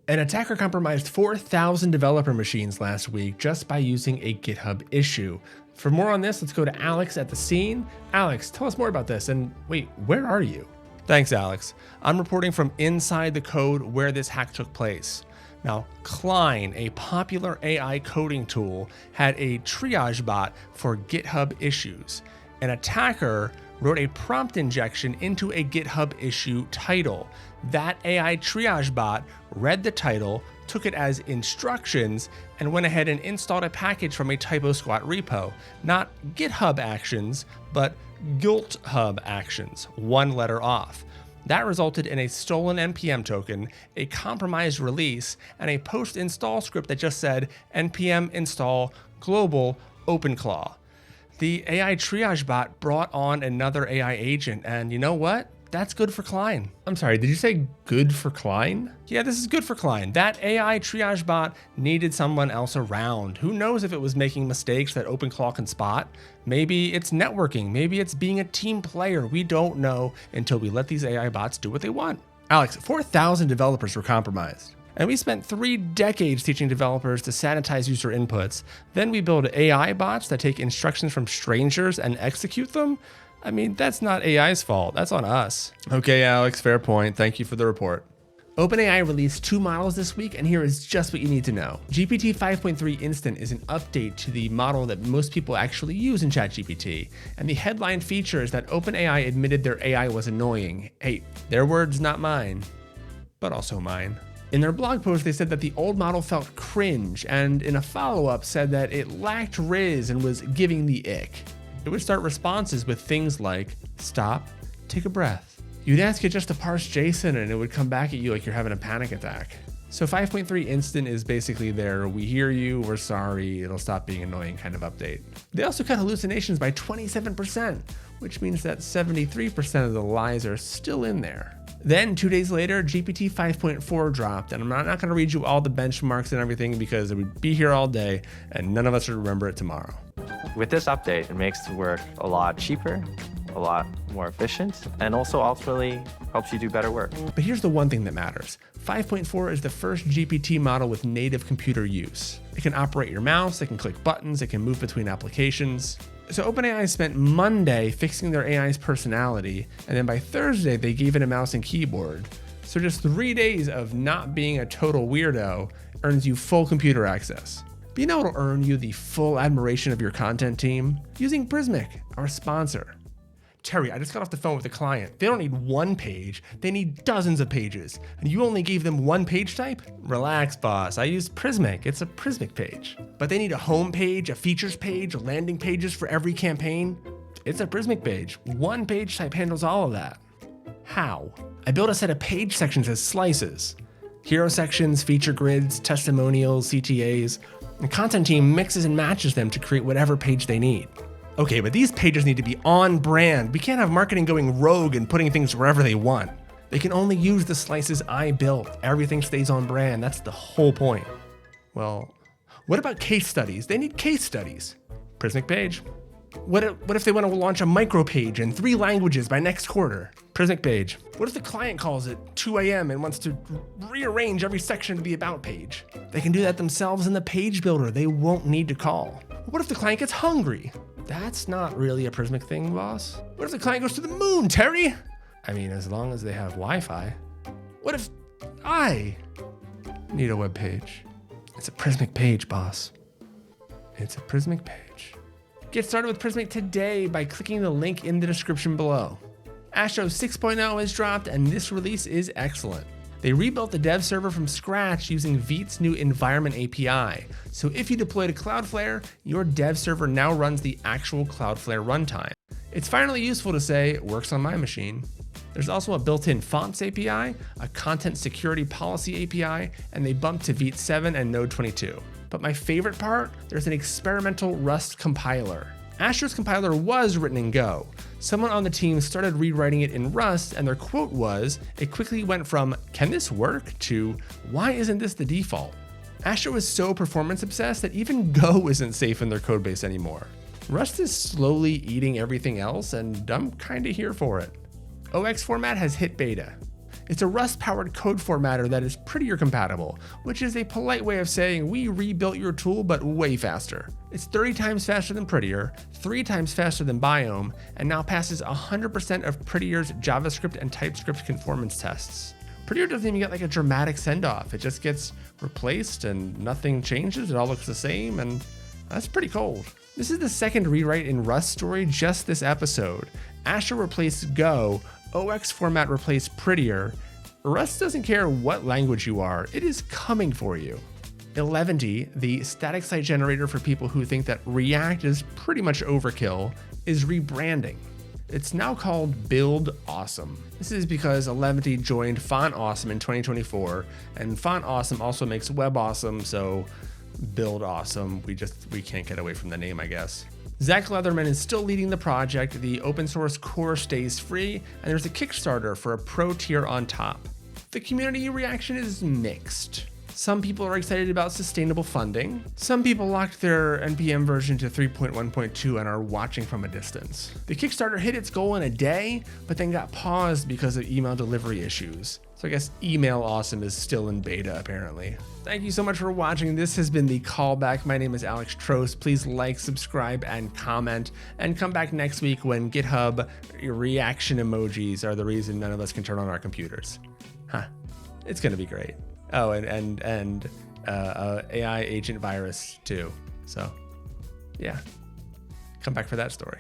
An attacker compromised 4,000 developer machines last week just by using a GitHub issue. For more on this, let's go to Alex at the scene. Alex, tell us more about this. And wait, where are you? Thanks, Alex. I'm reporting from inside the code where this hack took place. Now, Klein, a popular AI coding tool, had a triage bot for GitHub issues. An attacker wrote a prompt injection into a GitHub issue title. That AI triage bot read the title, took it as instructions, and went ahead and installed a package from a typo squat repo. Not GitHub actions, but GitHub actions, one letter off. That resulted in a stolen NPM token, a compromised release, and a post-install script that just said npm install global OpenClaw. The AI triage bot brought on another AI agent, and you know what? That's good for Klein. I'm sorry, did you say good for Klein? Yeah, this is good for Klein. That AI triage bot needed someone else around. Who knows if it was making mistakes that OpenClaw can spot? Maybe it's networking, maybe it's being a team player. We don't know until we let these AI bots do what they want. Alex, 4,000 developers were compromised. And we spent 3 decades teaching developers to sanitize user inputs. Then we build AI bots that take instructions from strangers and execute them. I mean, that's not AI's fault, that's on us. Okay, Alex, fair point. Thank you for the report. OpenAI released 2 models this week, and here is just what you need to know. GPT 5.3 Instant is an update to the model that most people actually use in ChatGPT. And the headline feature is that OpenAI admitted their AI was annoying. Hey, their words, not mine, but also mine. In their blog post, they said that the old model felt cringe, and in a follow-up said that it lacked rizz and was giving the ick. It would start responses with things like, stop, take a breath. You'd ask it just to parse JSON and it would come back at you like you're having a panic attack. So 5.3 Instant is basically their we hear you, we're sorry, it'll stop being annoying kind of update. They also cut hallucinations by 27%, which means that 73% of the lies are still in there. Then 2 days later, GPT 5.4 dropped, and I'm not going to read you all the benchmarks and everything because it would be here all day and none of us would remember it tomorrow. With this update, it makes the work a lot cheaper, a lot more efficient, and also ultimately helps you do better work. But here's the one thing that matters. 5.4 is the first GPT model with native computer use. It can operate your mouse, it can click buttons, it can move between applications. So OpenAI spent Monday fixing their AI's personality, and then by Thursday they gave it a mouse and keyboard. So just 3 days of not being a total weirdo earns you full computer access. But you know what'll earn you the full admiration of your content team? Using Prismic, our sponsor. Terry, I just got off the phone with a client. They don't need 1 page, they need dozens of pages. And you only gave them 1 page type? Relax, boss. I use Prismic. It's a Prismic page. But they need a home page, a features page, landing pages for every campaign. It's a Prismic page. 1 page type handles all of that. How? I built a set of page sections as slices. Hero sections, feature grids, testimonials, CTAs. The content team mixes and matches them to create whatever page they need. Okay, but these pages need to be on brand. We can't have marketing going rogue and putting things wherever they want. They can only use the slices I built. Everything stays on brand. That's the whole point. Well, what about case studies? They need case studies. Prismic page. What if they want to launch a micro page in 3 languages by next quarter? Prismic page. What if the client calls at 2 a.m. and wants to rearrange every section to the about page? They can do that themselves in the page builder. They won't need to call. What if the client gets hungry? That's not really a Prismic thing, boss. What if the client goes to the moon, Terry? I mean, as long as they have Wi-Fi. What if I need a web page? It's a Prismic page, boss. It's a Prismic page. Get started with Prismic today by clicking the link in the description below. Astro 6.0 has dropped, and this release is excellent. They rebuilt the dev server from scratch using Vite's new environment API. So if you deploy to Cloudflare, your dev server now runs the actual Cloudflare runtime. It's finally useful to say, works on my machine. There's also a built-in fonts API, a content security policy API, and they bumped to Vite 7 and Node 22. But my favorite part, there's an experimental Rust compiler. Astro's compiler was written in Go. Someone on the team started rewriting it in Rust, and their quote was, it quickly went from, can this work, to, why isn't this the default? Astro is so performance obsessed that even Go isn't safe in their codebase anymore. Rust is slowly eating everything else, and I'm kinda here for it. OX format has hit beta. It's a Rust-powered code formatter that is Prettier compatible, which is a polite way of saying we rebuilt your tool but way faster. It's 30 times faster than Prettier, 3 times faster than Biome, and now passes 100% of Prettier's JavaScript and TypeScript conformance tests. Prettier doesn't even get like a dramatic send-off. It just gets replaced and nothing changes. It all looks the same, and that's pretty cold. This is the second rewrite in Rust story just this episode. Astro replaced Go, OX format replaced Prettier. Rust doesn't care what language you are, it is coming for you. Eleventy, the static site generator for people who think that React is pretty much overkill, is rebranding. It's now called Build Awesome. This is because Eleventy joined Font Awesome in 2024, and Font Awesome also makes Web Awesome, so Build Awesome, we can't get away from the name, I guess. Zach Leatherman is still leading the project, the open source core stays free, and there's a Kickstarter for a pro tier on top. The community reaction is mixed. Some people are excited about sustainable funding. Some people locked their NPM version to 3.1.2 and are watching from a distance. The Kickstarter hit its goal in a day, but then got paused because of email delivery issues. So I guess Email Awesome is still in beta, apparently. Thank you so much for watching. This has been the Callback. My name is Alex Trost. Please like, subscribe, and comment. And come back next week when GitHub reaction emojis are the reason none of us can turn on our computers. It's gonna be great. Oh, and AI agent virus too. So, yeah, come back for that story.